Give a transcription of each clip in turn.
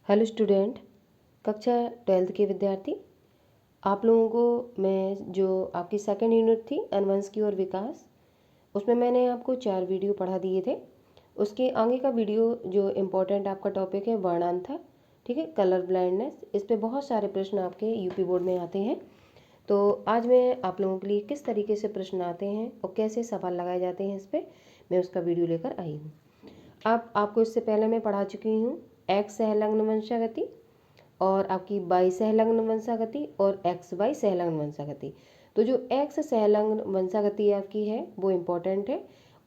Hello student, कक्षा 12th के विद्यार्थी। आप लोगों को मैं जो आपकी सेकंड यूनिट थी अनुवंशिकी और विकास, उसमें मैंने आपको 4 वीडियो पढ़ा दिए थे। उसके आगे का वीडियो जो इम्पोर्टेंट आपका टॉपिक है वर्णांत था, ठीक है, कलर ब्लाइंडनेस। इस पे बहुत सारे प्रश्न आपके यूपी बोर्ड में आते हैं। तो आज मैं आप लोगों के लिए किस तरीके से प्रश्न आते हैं और कैसे सवाल लगाए जाते हैं, इस पर मैं उसका वीडियो लेकर आई हूँ। अब आपको इससे पहले मैं पढ़ा चुकी हूँ एक्स सहलग्न वंशागति और आपकी वाई सहलग्न वंशागति और एक्स वाई सहलग्न वंशागति। तो जो एक्स सहलग्न वंशागति आपकी है वो इम्पोर्टेंट है,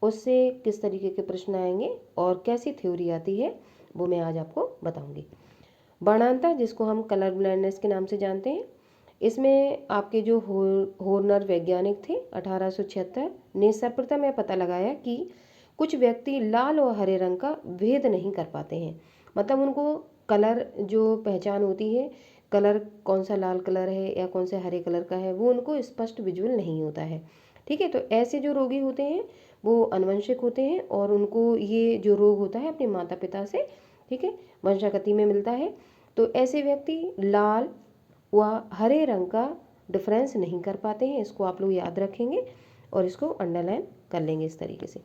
उससे किस तरीके के प्रश्न आएंगे और कैसी थ्योरी आती है वो मैं आज आपको बताऊंगी। वर्णांता, जिसको हम कलर ब्लाइंडनेस के नाम से जानते हैं, इसमें आपके जो होर्नर वैज्ञानिक थे 1876 ने सर्वप्रथम यह पता लगाया कि कुछ व्यक्ति लाल और हरे रंग का भेद नहीं कर पाते हैं। मतलब उनको कलर जो पहचान होती है, कलर कौन सा लाल कलर है या कौन से हरे कलर का है, वो उनको स्पष्ट विजुअल नहीं होता है। ठीक है, तो ऐसे जो रोगी होते हैं वो अनुवंशिक होते हैं और उनको ये जो रोग होता है अपने माता पिता से, ठीक है, वंशागति में मिलता है। तो ऐसे व्यक्ति लाल व हरे रंग का डिफरेंस नहीं कर पाते हैं। इसको आप लोग याद रखेंगे और इसको अंडरलाइन कर लेंगे इस तरीके से।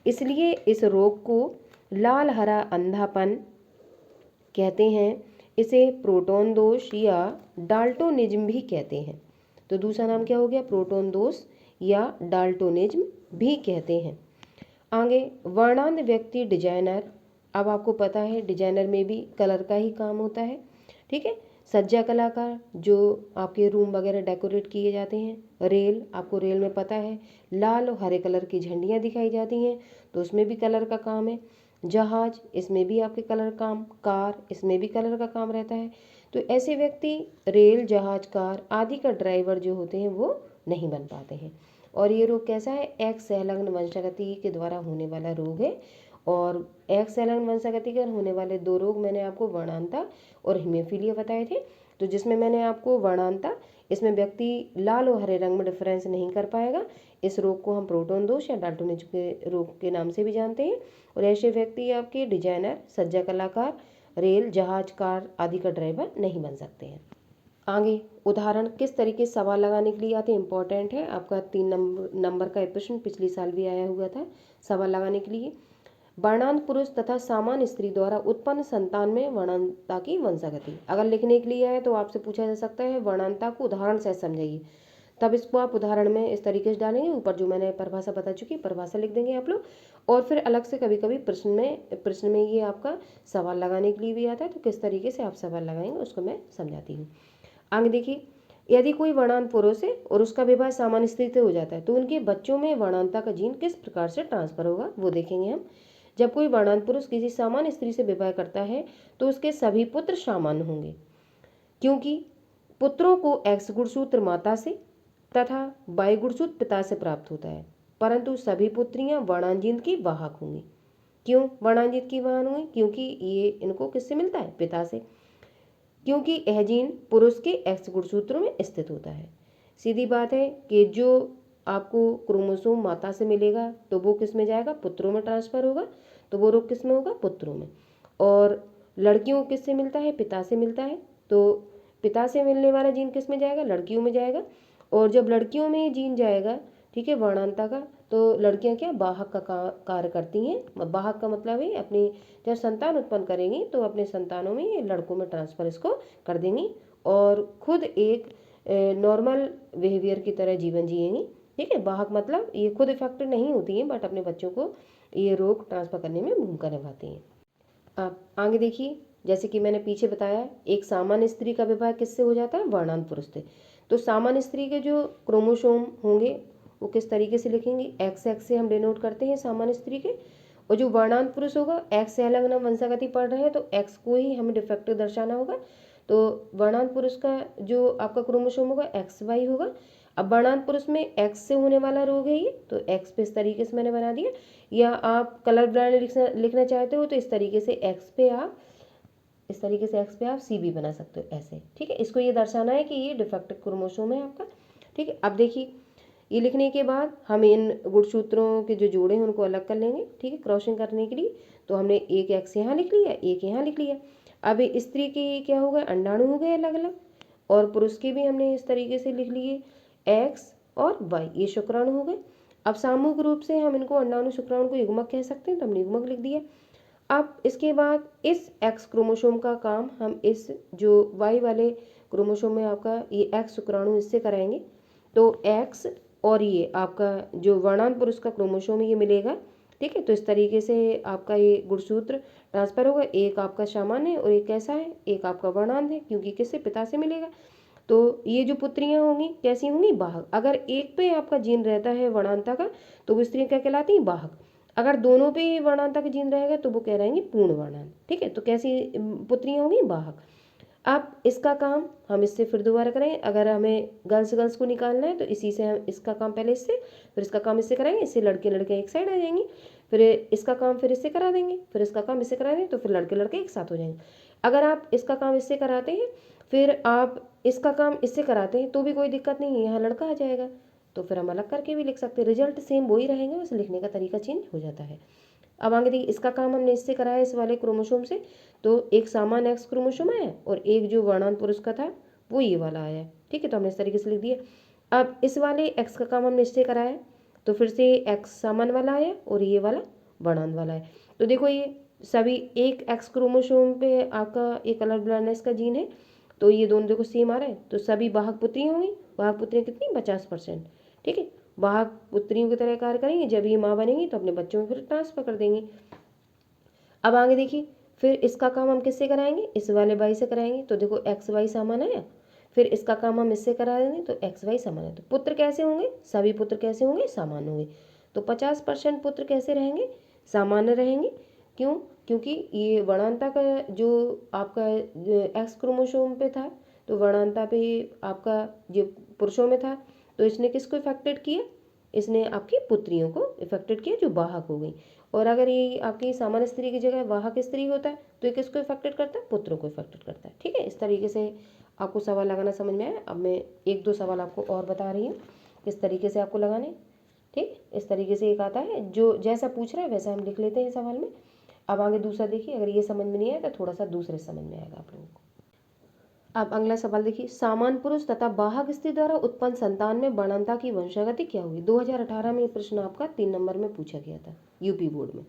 इसलिए इस रोग को लाल हरा अंधापन कहते हैं। इसे प्रोटॉन दोष या डाल्टोनिज्म भी कहते हैं। तो दूसरा नाम क्या हो गया? प्रोटॉन दोष या डाल्टोनिज्म भी कहते हैं। आगे वर्णांध व्यक्ति डिजाइनर। अब आपको पता है डिजाइनर में भी कलर का ही काम होता है, ठीक है। सज्जा कलाकार, जो आपके रूम वगैरह डेकोरेट किए जाते हैं। रेल, आपको रेल में पता है लाल और हरे कलर की झंडियाँ दिखाई जाती हैं, तो उसमें भी कलर का काम है। जहाज, इसमें भी आपके कलर काम। कार, इसमें भी कलर का काम रहता है। तो ऐसे व्यक्ति रेल, जहाज, कार आदि का ड्राइवर जो होते हैं वो नहीं बन पाते हैं। और ये रोग कैसा है? एक्स सहलग्न वंशागति के द्वारा होने वाला रोग है। और एक्स सहलग्न वंशागति के होने वाले 2 रोग मैंने आपको वर्णांता और हीमोफीलिया बताए थे। तो जिसमें मैंने आपको वर्णांता, इसमें व्यक्ति लाल और हरे रंग में डिफरेंस नहीं कर पाएगा। इस रोग को हम प्रोटॉन दोष या डाल्टोनिज्म के रोग के नाम से भी जानते हैं। और ऐसे व्यक्ति आपके डिजाइनर, सज्जा कलाकार, रेल, जहाज, कार आदि का ड्राइवर नहीं बन सकते हैं। आगे उदाहरण किस तरीके से सवाल लगाने के लिए आते हैं, इंपॉर्टेंट है आपका 3 नंबर का प्रश्न पिछले साल भी आया हुआ था सवाल लगाने के लिए। वर्णांत पुरुष तथा सामान्य स्त्री द्वारा उत्पन्न संतान में वर्णांता की वंशागति। अगर लिखने के लिए है तो आपसे पूछा जा सकता है वर्णांता को उदाहरण से समझाइए। तब इसको आप उदाहरण में इस तरीके से डालेंगे, ऊपर जो मैंने परिभाषा बता चुकी परिभाषा लिख देंगे आप लोग। और फिर अलग से कभी कभी प्रश्न में ये आपका सवाल लगाने के लिए भी आता है, तो किस तरीके से आप सवाल लगाएंगे उसको मैं समझाती हूँ। आगे देखिए, यदि कोई वर्णांत पुरुष है और उसका विवाह सामान्य स्त्री से हो जाता है तो उनके बच्चों में वर्णांता का जीन किस प्रकार से ट्रांसफर होगा वो देखेंगे हम। जब कोई वर्णांत पुरुष किसी सामान्य स्त्री से विवाह करता है तो उसके सभी पुत्र सामान्य होंगे, क्योंकि पुत्रों को एक्स गुणसूत्र माता से तथा वाई गुणसूत्र पिता से प्राप्त होता है, परंतु सभी पुत्रियां वर्णांजीन की वाहक होंगी। क्यों वर्णांजीन की वाहक होंगी? क्योंकि ये इनको किससे मिलता है? पिता से, क्योंकि यह जीन पुरुष के एक्स गुणसूत्रों में स्थित होता है। सीधी बात है कि जो आपको क्रोमोसोम माता से मिलेगा तो वो किस में जाएगा? पुत्रों में ट्रांसफर होगा। तो वो रोग किस में होगा? पुत्रों में। और लड़कियों को किससे मिलता है? पिता से मिलता है। तो पिता से मिलने वाला जीन किस में जाएगा? लड़कियों में जाएगा। और जब लड़कियों में ये जीन जाएगा, ठीक है, वर्णांता का, तो लड़कियां क्या वाहक का कार्य करती हैं। वाहक का मतलब है अपनी जब संतान उत्पन्न करेंगी तो अपने संतानों में, ये लड़कों में ट्रांसफर इसको कर देंगी और खुद एक नॉर्मल बिहेवियर की तरह जीवन जिएंगी। ठीक है, वाहक मतलब ये खुद इफेक्ट नहीं होती हैं बट अपने बच्चों को ये रोग ट्रांसफर करने में भूमिका निभाती हैं। आप आगे देखिए, जैसे कि मैंने पीछे बताया एक सामान्य स्त्री का विवाह किससे हो जाता है? वर्णांत पुरुष से। तो सामान्य स्त्री के जो क्रोमोसोम होंगे वो किस तरीके से लिखेंगे? एक्स एक्स से हम डिनोट करते हैं सामान्य स्त्री के। और जो वर्णांत पुरुष होगा, एक्स से अलग हम वंशागति पढ़ रहे हैं तो एक्स को ही हमें डिफेक्टिव दर्शाना होगा। तो वर्णांत पुरुष का जो आपका क्रोमोसोम होगा एक्स वाई होगा। अब वर्णांत पुरुष में एक्स से होने वाला रोग है ये, तो एक्स पे इस तरीके से मैंने बना दिया। या आप कलर ब्लाइंड लिखना चाहते हो तो इस तरीके से एक्स पे आप सी भी बना सकते हो ऐसे। ठीक है, इसको ये दर्शाना है कि ये डिफेक्टिव क्रोमोसोम है आपका। ठीक है, अब देखिए ये लिखने के बाद हम इन गुणसूत्रों के जो जोड़े हैं उनको अलग कर लेंगे, ठीक है, क्रॉसिंग करने के लिए। तो हमने एक एक्स यहाँ लिख लिया, एक यहाँ लिख लिया। अब स्त्री के क्या हो गए, अंडाणु हो गए अलग अलग, और पुरुष के भी हमने इस तरीके से लिख लिए, एक्स और वाई, ये शुक्राणु हो गए। अब सामूहिक रूप से हम इनको अंडाणु शुक्राणु को युग्मक कह सकते हैं, तो हमने युग्मक लिख दिया। अब इसके बाद इस एक्स क्रोमोसोम का काम हम इस जो वाई वाले क्रोमोसोम में आपका ये एक्स शुक्राणु इससे कराएंगे। तो एक्स और ये आपका जो वर्णांत पुरुष का क्रोमोसोम ये मिलेगा, ठीक है। तो इस तरीके से आपका ये गुणसूत्र ट्रांसफर होगा, एक आपका सामान्य है और एक कैसा है, एक आपका वर्णांत है, क्योंकि किससे, पिता से मिलेगा। तो ये जो पुत्रियां होंगी कैसी होंगी, वाहक। अगर एक पे आपका जीन रहता है वर्णांता का तो वो स्त्रियां क्या कहलाती हैं, वाहक। अगर दोनों पे वर्णांता का जीन रहेगा तो वो कह रहेंगे पूर्ण वर्णांत, ठीक है। तो कैसी पुत्रियां होंगी, वाहक। अब इसका काम हम इससे फिर दोबारा करेंगे। अगर हमें गर्ल्स गर्ल्स को निकालना है तो इसी से हम इसका काम पहले इससे, फिर इसका काम इससे कराएंगे, इससे लड़के लड़के एक साइड आ जाएंगे, फिर इसका काम फिर इससे करा देंगे, फिर इसका काम इससे करा देंगे, तो फिर लड़के लड़के एक साथ हो जाएंगे। अगर आप इसका काम इससे कराते हैं फिर आप इसका काम इससे कराते हैं तो भी कोई दिक्कत नहीं है, यहाँ लड़का आ जाएगा, तो फिर हम अलग करके भी लिख सकते हैं, रिजल्ट सेम वही रहेंगे, बस लिखने का तरीका चेंज हो जाता है। अब आगे देखिए, इसका काम हमने इससे कराया इस वाले क्रोमोसोम से, तो एक सामान्य एक्स क्रोमोसोम आया और एक जो वर्णांत पुरुष का था वो ये वाला आया, ठीक है। तो हमने इस तरीके से लिख दिया। अब इस वाले एक्स का काम हमने इससे कराया तो फिर से एक्स सामान्य वाला आया और ये वाला वर्णांत वाला है। तो देखो ये सभी एक एक्स क्रोमोसोम पे आपका एक कलर ब्लाइंडनेस का जीन है, तो ये दोनों देखो सेम आ रहा है, तो सभी वाहक पुत्रियाँ होंगी। वाहक पुत्रियाँ कितनी, 50%, ठीक है। वाहक पुत्रियों की तरह कार्य करेंगी, जब ये माँ बनेंगी तो अपने बच्चों में फिर ट्रांसफर कर देंगी। अब आगे देखिए, फिर इसका काम हम किससे कराएंगे, इस वाले वाई से कराएंगे। तो देखो एक्स वाई समान आया, फिर इसका काम हम इससे करा देंगे तो एक्स वाई समान है। तो पुत्र कैसे होंगे, सभी पुत्र कैसे होंगे, सामान्य होंगे। तो 50% पुत्र कैसे रहेंगे, सामान्य रहेंगे। क्यों, क्योंकि ये वर्णांता का जो आपका एक्स क्रोमोसोम पे था, तो वर्णांता पे आपका जो पुरुषों में था, तो इसने किसको इफेक्टेड किया, इसने आपकी पुत्रियों को इफेक्टेड किया जो वाहक हो गई। और अगर ये आपकी सामान्य स्त्री की जगह वाहक स्त्री होता है तो ये किसको इफेक्टेड करता है, पुत्रों को इफेक्टेड करता है, ठीक है। इस तरीके से आपको सवाल लगाना समझ में आया। अब मैं एक दो सवाल आपको और बता रही हूँ किस तरीके से आपको लगाने, ठीक। इस तरीके से एक आता है जो जैसा पूछ रहा है वैसा हम लिख लेते हैं सवाल में। अब आगे दूसरा देखिए, अगर ये समझ में नहीं आया तो थोड़ा सा दूसरे समझ में आएगा आप लोगों को। अब अगला सवाल देखिए, सामान्य पुरुष तथा वाहक स्त्री द्वारा उत्पन्न संतान में वर्णांता की वंशागति क्या होगी। 2018 में ये प्रश्न आपका 3 नंबर में पूछा गया था यूपी बोर्ड में।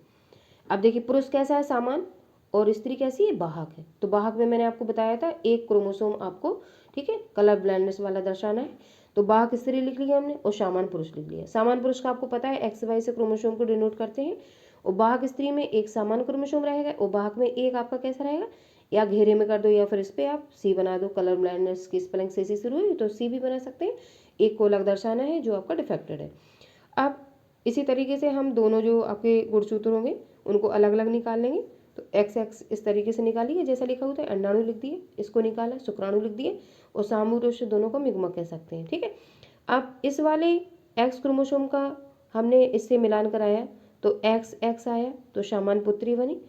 अब देखिए, पुरुष कैसा है, सामान्य, और स्त्री कैसी है, वाहक है। तो वाहक में मैंने आपको बताया था एक क्रोमोसोम आपको, ठीक है, कलर ब्लाइंडनेस वाला दर्शाना है। तो वाहक स्त्री लिख लिया हमने और सामान्य पुरुष लिख लिया। सामान्य पुरुष का आपको पता है एक्स वाई से क्रोमोसोम को डिनोट करते हैं, और वाहक स्त्री में एक सामान्य क्रोमोसोम रहेगा और वाहक में एक आपका कैसा रहेगा, या घेरे में कर दो या फिर इस पे आप सी बना दो, कलर ब्लाइंडनेस की स्पेलिंग से सी शुरू हुई तो सी भी बना सकते हैं। एक को अलग दर्शाना है जो आपका डिफेक्टेड है। अब इसी तरीके से हम दोनों जो आपके गुणसूत्र होंगे उनको अलग अलग निकाल लेंगे। तो एक्स एक्स इस तरीके से निकालिए जैसा लिखा होता है, अंडाणु लिख दिए, इसको निकाला, शुक्राणु लिख दिए, और सामूहिक दोनों को युग्मक कह सकते हैं, ठीक है। अब इस वाले एक्स क्रोमोसोम का हमने इससे मिलान कराया तो एक्स एक्स आया, तो सामान्य पुत्री बनी।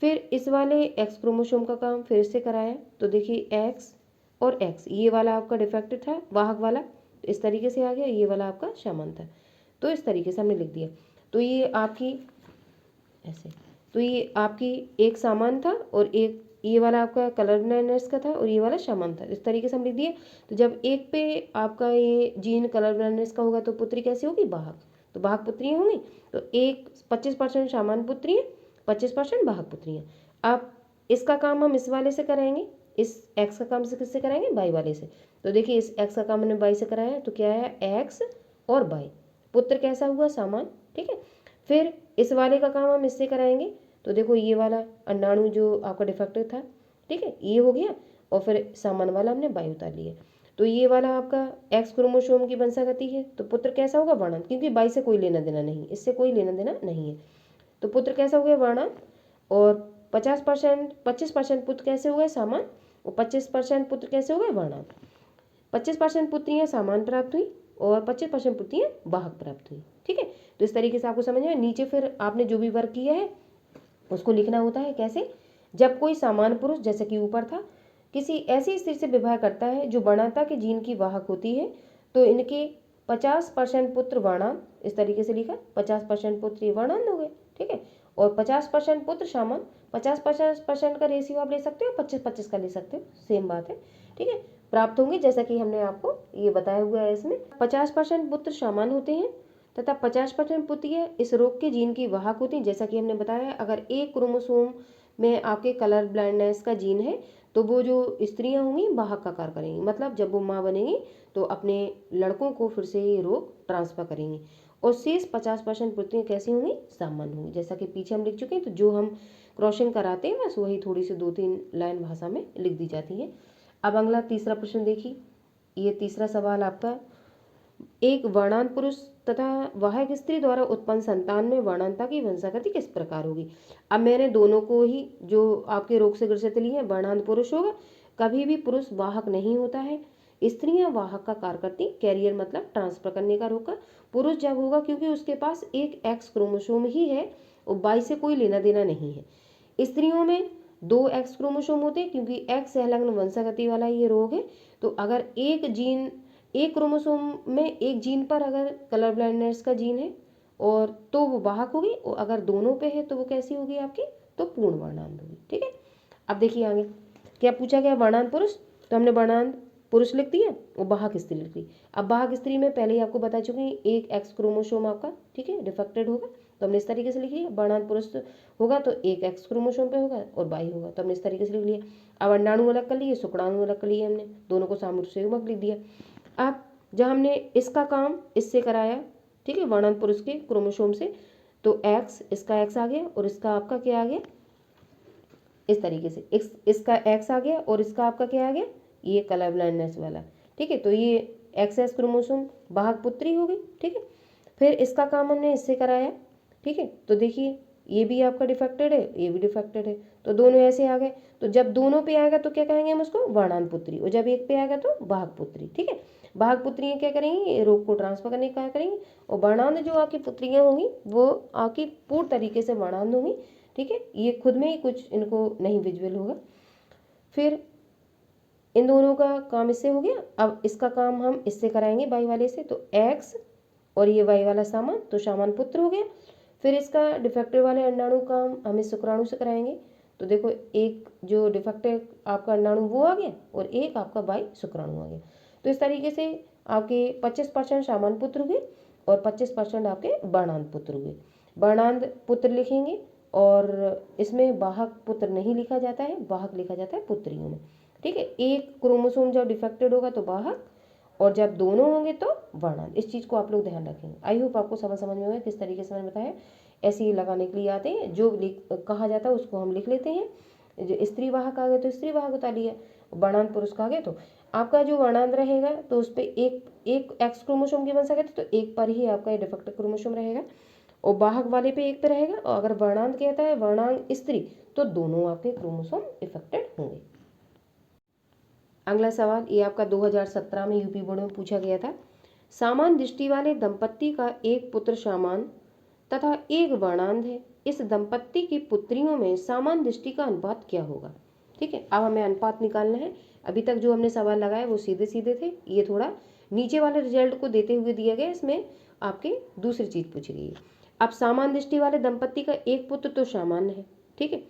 फिर इस वाले एक्स क्रोमोसोम का काम फिर से कराया तो देखिए एक्स और एक्स, ये वाला आपका डिफेक्टेड था वाहक वाला, तो इस तरीके से आ गया, ये वाला आपका सामान्य था, तो इस तरीके से हमने लिख दिया। तो ये आपकी ऐसे, तो ये आपकी एक सामान्य था और एक ये वाला आपका कलर ब्लाइंडनेस का था और ये वाला सामान्य था, इस तरीके से हम लिख दिए। तो जब एक पे आपका ये जीन कलर ब्लाइंडनेस का होगा तो पुत्री कैसी होगी, वाहक, तो वाहक पुत्रियाँ होंगी। तो एक 25% सामान्य पुत्रियाँ, 25% वाहक पुत्रियाँ। अब इसका काम हम इस वाले से कराएंगे, इस एक्स का काम से किससे कराएंगे, वाई वाले से। तो देखिए इस एक्स का काम हमने वाई से कराया तो क्या है, एक्स और वाई, पुत्र कैसा हुआ, सामान्य, ठीक है। फिर इस वाले का काम हम इससे कराएंगे तो देखो ये वाला अंडाणु जो आपका डिफेक्टिव था, ठीक है, ये हो गया, और फिर सामान्य वाला हमने वाई उतार लिया। तो ये वाला आपका एक्स क्रोमोसोम की वंशागति है, तो पुत्र कैसा होगा, वर्णांत, क्योंकि वाई से कोई लेना देना नहीं, इससे कोई लेना देना नहीं है। तो पुत्र कैसा हो गया, वर्णांत, और 25% पुत्र कैसे हो गए, सामान्य, और 25% पुत्र कैसे हो गए, वर्णांत। 25% पुत्रियाँ सामान्य प्राप्त हुई और 25% पुत्रियाँ वाहक प्राप्त हुई, ठीक है। तो इस तरीके से आपको समझ आया। नीचे फिर आपने जो भी वर्क किया है उसको लिखना होता है कैसे, जब कोई सामान्य पुरुष जैसे कि ऊपर था किसी ऐसी स्त्री से विवाह करता है जो वर्णांता के जीन की वाहक होती है, तो इनके 50% पुत्र वर्णांत, इस तरीके से लिखा, 50% पुत्र ये वर्णांत हो गए, ठीक है। और 50% पुत्र सामान्य, 50% का रेशियो आप ले सकते हो, 25-25 का ले सकते हो, सेम बात है, ठीक है। प्राप्त होंगे जैसा कि हमने आपको ये बताया हुआ है। इसमें 50% पुत्र सामान्य होते हैं तथा 50% पुत्रियां इस रोग के जीन की वाहक होती हैं। जैसा कि हमने बताया, अगर एक क्रोमोसोम में आपके कलर ब्लाइंडनेस का जीन है तो वो जो स्त्रियां होंगी वाहक का कार्य करेंगी, मतलब जब वो माँ बनेंगी तो अपने लड़कों को फिर से ये रोग ट्रांसफर करेंगी। और शेष 50% पुत्रियां कैसी होंगी, सामान्य होंगी, जैसा कि पीछे हम लिख चुके हैं। तो जो हम क्रॉसिंग कराते हैं बस वही थोड़ी सी 2-3 लाइन भाषा में लिख दी जाती है। अब अगला तीसरा प्रश्न देखिए, ये तीसरा सवाल आपका, एक वर्णांत पुरुष तथा वाहक स्त्री द्वारा उत्पन्न संतान में वर्णांतता की वंशागति किस प्रकार होगी। अब मैंने दोनों को ही जो आपके रोग से ग्रसित लिए हैं, वर्णांत पुरुष होगा, कभी भी पुरुष वाहक नहीं होता है, स्त्रियां वाहक का कार्य करती, कैरियर मतलब ट्रांसफर करने का रोग का। पुरुष जब होगा क्योंकि उसके पास एक एक्स क्रोमोसोम ही है और वाई से कोई लेना देना नहीं है। स्त्रियों में 2 एक्स क्रोमोसोम होते हैं क्योंकि एक्स संलग्न वंशागति वाला ये रोग है। तो अगर एक क्रोमोसोम में एक जीन पर अगर कलर ब्लाइंडनेस का जीन है और तो वो वाहक होगी, और अगर दोनों पे है तो वो कैसी होगी आपकी, तो पूर्ण वर्णांत होगी, ठीक है। अब देखिए आगे क्या पूछा गया, वर्णांत पुरुष, तो हमने वर्णांत पुरुष लिख दिया और वाहक स्त्री लिख दी। अब वाहक स्त्री में पहले ही आपको बता चुके हैं एक एक्स क्रोमोसोम आपका, ठीक है, डिफेक्टेड होगा, तो हमने इस तरीके से लिख लिया। वर्णांत पुरुष होगा तो एक एक्स क्रोमोसोम पे होगा और वाई होगा, तो हमने इस तरीके से लिख लिया। अब अंडाणु अलग कर लिए, शुक्राणु अलग कर लिए, हमने दोनों को सामूहिक संयुग्मक लिख दिया। अब जब हमने इसका काम इससे कराया, ठीक है, वर्णांत पुरुष के क्रोमोसोम से, तो एक्स, इसका एक्स आ गया और इसका आपका क्या आ गया, इस तरीके से इसका एक्स आ गया और इसका आपका क्या आ गया, ये कलर ब्लाइंडनेस वाला, ठीक है। तो ये एक्स क्रोमोसोम वाहक पुत्री हो गई, ठीक है। फिर इसका काम हमने इससे कराया, ठीक है। तो देखिए ये भी आपका डिफेक्टेड है, ये भी डिफेक्टेड है, तो दोनों ऐसे आ गए। तो जब दोनों पे आएगा तो क्या कहेंगे हम उसको, वर्णांत पुत्री, और जब एक पे आएगा तो वाहक पुत्री, ठीक है। वाहक पुत्रियां क्या करेंगी, रोग को ट्रांसफर करने का करेंगी, और वर्णांत जो आपकी पुत्रियां होंगी वो आपकी पूर्ण तरीके से वर्णांत होंगी, ठीक है। ये खुद में ही कुछ इनको नहीं विजुअल होगा। फिर इन दोनों का काम इससे हो गया। अब इसका काम हम इससे कराएंगे वाई वाले से, तो एक्स और ये वाई वाला सामान, तो सामान पुत्र हो गया। फिर इसका डिफेक्टिव वाले अंडाणु काम हम इस शुक्राणु से कराएंगे, तो देखो एक जो डिफेक्टिव आपका अंडाणु वो आ गया और एक आपका वाई शुक्राणु आ गया। तो इस तरीके से आपके 25% सामान्य पुत्र हुए और 25% आपके वर्णांत पुत्र हुए। वर्णांत पुत्र लिखेंगे और इसमें वाहक पुत्र नहीं लिखा जाता है, वाहक लिखा जाता है पुत्रियों में, ठीक है। एक क्रोमोसोम जब डिफेक्टेड होगा तो वाहक, और जब दोनों होंगे तो वर्णांत। इस चीज़ को आप लोग ध्यान रखेंगे। आई होप आपको समझ में होगा किस तरीके से मैंने बताया। ऐसे ही लगाने के लिए आते हैं, जो कहा जाता है उसको हम लिख लेते हैं। जो स्त्री वाहक आ गए तो स्त्री वाहक बता लिया, वर्णांत पुरुष का आ गए तो आपका जो वर्णांत रहेगा तो उस पर एक एक्स क्रोमोसोम की वंशागति, तो एक पर ही आपका डिफेक्टिव क्रोमोसोम रहेगा, और वाहक वाले पे एक पे रहेगा। और अगर वर्णांत कहता है वर्णांग स्त्री, तो दोनों आपके क्रोमोसोम इफेक्टेड होंगे। अगला सवाल ये आपका 2017 में यूपी बोर्ड में पूछा गया था। समान दृष्टि वाले दंपत्ति का एक पुत्र समान तथा एक वर्णांध है, इस दंपत्ति की पुत्रियों में समान दृष्टि का अनुपात क्या होगा, ठीक है। अब हमें अनुपात निकालना है। अभी तक जो हमने सवाल लगाए वो सीधे सीधे थे, ये थोड़ा नीचे वाले रिजल्ट को देते हुए दिया गया, इसमें आपके दूसरी चीज पूछी गई है। अब समान दृष्टि वाले दंपत्ति का एक पुत्र तो सामान्य है, ठीक है,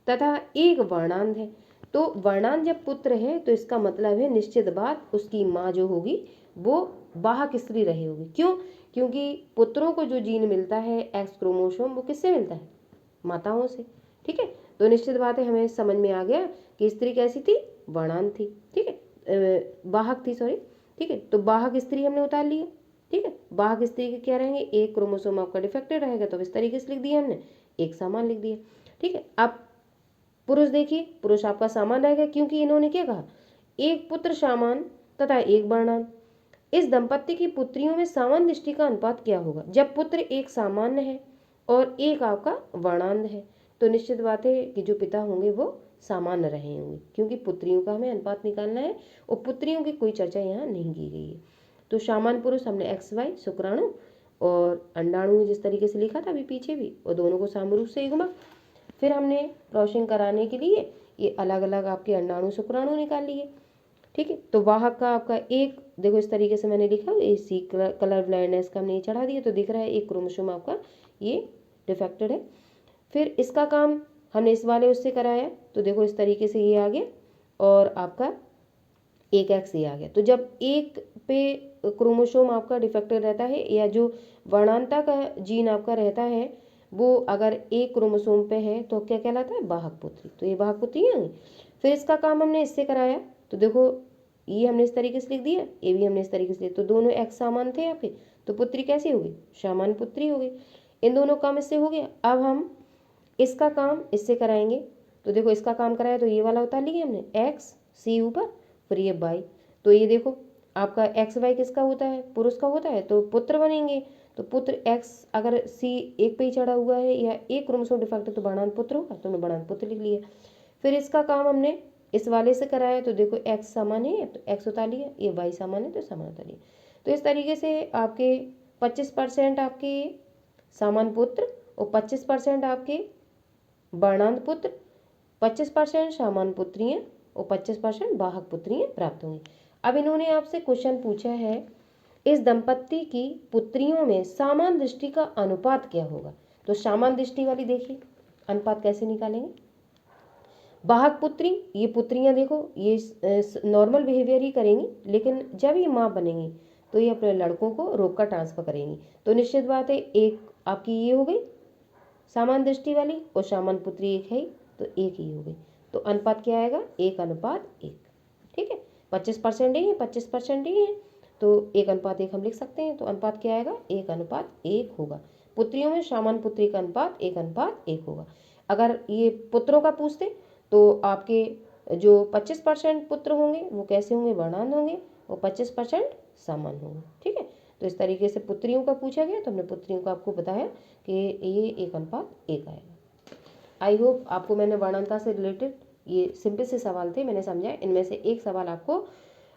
तथा एक वर्णांध है। तो वर्णांध जब पुत्र है तो इसका मतलब है निश्चित बात उसकी माँ जो होगी वो वाहक स्त्री रही होगी। क्यों, क्योंकि पुत्रों को जो जीन मिलता है एक्स क्रोमोसोम वो किससे मिलता है, माताओं से, ठीक है। तो निश्चित बात है हमें समझ में आ गया कि स्त्री कैसी थी, वर्णांध थी, ठीक है, वाहक थी, सॉरी, ठीक है। तो वाहक स्त्री हमने उतार लिया, ठीक है। वाहक स्त्री के क्या रहेंगे, एक क्रोमोसोम आपका डिफेक्टेड रहेगा, तो इस तरीके से लिख दिया हमने, एक सामान लिख दिया, ठीक है। अब पुरुष देखिए, पुरुष आपका सामान रहेगा क्योंकि इन्होंने क्या कहा, एक पुत्र सामान तथा एक वर्णांध। इस दंपत्ति की पुत्रियों में समान दृष्टि का अनुपात क्या होगा, जब पुत्र एक सामान्य है और एक आपका वर्णांध है, तो निश्चित बात है कि जो पिता होंगे वो सामान्य रहे होंगे, क्योंकि पुत्रियों का हमें अनुपात निकालना है और पुत्रियों की कोई चर्चा यहाँ नहीं की गई है। तो सामान्य पुरुष हमने एक्स वाई शुक्राणु और अंडाणु जिस तरीके से लिखा था अभी पीछे भी, और दोनों को सामरूप से युग्मक। फिर हमने क्रॉसिंग कराने के लिए ये अलग अलग आपके अंडाणु शुक्राणु निकाल लिए। ठीक है। तो वाहक का आपका एक, देखो इस तरीके से मैंने लिखा, सी कलर ब्लाइंडनेस का हमने ये चढ़ा दिया, तो दिख रहा है एक क्रोमोसोम आपका ये डिफेक्टेड है। फिर इसका काम हमने इस वाले उससे कराया, तो देखो इस तरीके से ये आ गया और आपका एक एक्स ये आ गया। तो जब एक पे क्रोमोसोम आपका डिफेक्टेड रहता है या जो वर्णांता का जीन आपका रहता है वो अगर एक क्रोमोसोम पे है तो क्या कहलाता है, वाहक पुत्री। तो ये वाहक पुत्री है। फिर इसका काम हमने इससे कराया, तो देखो ये हमने इस तरीके से लिख दिया, ये भी हमने इस तरीके से लिख, तो दोनों एक्स समान थे आपके, तो पुत्री कैसी हो गई, सामान्य पुत्री हो गई। इन दोनों काम इससे हो गया। अब हम इसका काम इससे कराएंगे, तो देखो इसका काम कराया तो ये वाला उतार लिया हमने, एक्स सी ऊपर, फिर ये वाई। तो ये देखो आपका एक्स वाई किसका होता है, पुरुष का होता है, तो पुत्र बनेंगे। तो पुत्र एक्स अगर सी एक पे ही चढ़ा हुआ है या एक क्रोमोसोम डिफेक्ट है तो वर्णांत पुत्र होगा, तो हमने वर्णांत पुत्र लिख लिया। फिर इसका काम हमने इस वाले से कराया, तो देखो एक्स समान है तो एक्स उतार लिया, ये वाई समान है तो समान उतार लिया। तो इस तरीके से आपके 25% आपके समान पुत्र और 25% आपके वर्णांत पुत्र, 25% सामान्य पुत्रियाँ और 25% वाहक पुत्रियाँ प्राप्त होंगी। अब इन्होंने आपसे क्वेश्चन पूछा है, इस दंपत्ति की पुत्रियों में समान दृष्टि का अनुपात क्या होगा। तो समान दृष्टि वाली देखिए अनुपात कैसे निकालेंगे। वाहक पुत्री, ये पुत्रियाँ देखो ये नॉर्मल बिहेवियर ही करेंगी, लेकिन जब ये माँ बनेंगी तो ये अपने लड़कों को रोक कर ट्रांसफर करेंगी। तो निश्चित बात है एक आपकी ये हो गई समान दृष्टि वाली और समान पुत्री एक है, तो एक ही हो गई। तो अनुपात क्या आएगा, 1:1। ठीक है, 25% ही है, 25% ही है, तो 1:1 हम लिख सकते हैं। तो अनुपात क्या आएगा, 1:1 होगा। पुत्रियों में समान पुत्री का अनुपात 1:1 होगा। अगर ये पुत्रों का पूछते तो आपके जो 25% पुत्र होंगे वो कैसे होंगे, वर्णांत होंगे, और 25% समान होंगे। ठीक है, तो इस तरीके से पुत्रियों का पूछा गया, तो हमने पुत्रियों का आपको बताया कि ये 1:1 आएगा। आई होप आपको मैंने वर्णांता से रिलेटेड ये सिंपल से सवाल थे मैंने समझाया। इनमें से एक सवाल आपको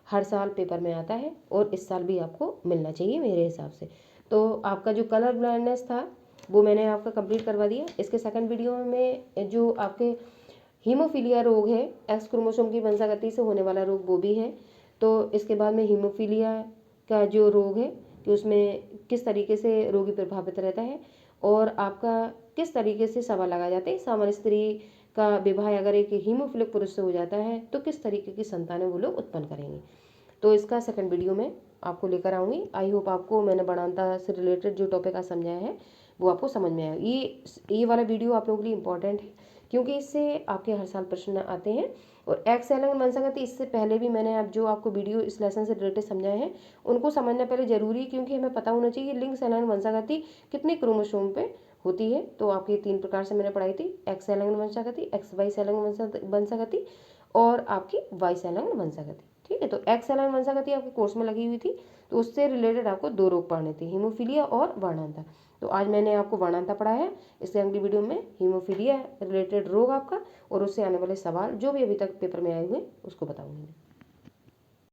हर साल पेपर में आता है और इस साल भी आपको मिलना चाहिए मेरे हिसाब से। तो आपका जो कलर ब्लाइंडनेस था वो मैंने आपका कंप्लीट करवा दिया। इसके सेकंड वीडियो में जो आपके हीमोफीलिया रोग है, एक्स क्रोमोसोम की वंशागति से होने वाला रोग, वो भी है। तो इसके बाद में हीमोफीलिया का जो रोग है कि उसमें किस तरीके से रोगी प्रभावित रहता है और आपका किस तरीके से सवाल लगाए जाते हैं, सामान्य स्त्री का विवाह अगर एक हीमोफिलिक पुरुष से हो जाता है तो किस तरीके की संतानें वो लोग उत्पन्न करेंगे। तो इसका सेकंड वीडियो में आपको लेकर आऊँगी। आई होप आपको मैंने वर्णांता से रिलेटेड जो टॉपिक आज समझाया है वो आपको समझ में आया। ये वाला वीडियो आप लोगों के लिए इंपॉर्टेंट है क्योंकि इससे आपके हर साल प्रश्न आते हैं। और एक्स एलिमेंट वंशागति इससे पहले भी मैंने आप जो आपको वीडियो इस लेसन से रिलेटेड समझाए हैं उनको समझना पहले जरूरी है, क्योंकि हमें पता होना चाहिए लिंक एलिमेंट वंशागति कितने क्रोमोसोम पे होती है। तो आपकी 3 प्रकार से मैंने पढ़ाई थी, एक्स एलिमेंट वंशागति, एक्स वाई एलिमेंट वंशागति और आपकी वाई एलिमेंट वंशागति। ठीक है, तो एक्स एलिमेंट वंशागति आपके कोर्स में लगी हुई थी, तो उससे रिलेटेड आपको 2 रोग पढ़ने थे, हीमोफीलिया और वर्णांता। तो आज मैंने आपको वर्णांता पढ़ाया है, इससे अगली वीडियो में हीमोफीलिया रिलेटेड रोग आपका और उससे आने वाले सवाल जो भी अभी तक पेपर में आए हुए उसको बताऊंगी।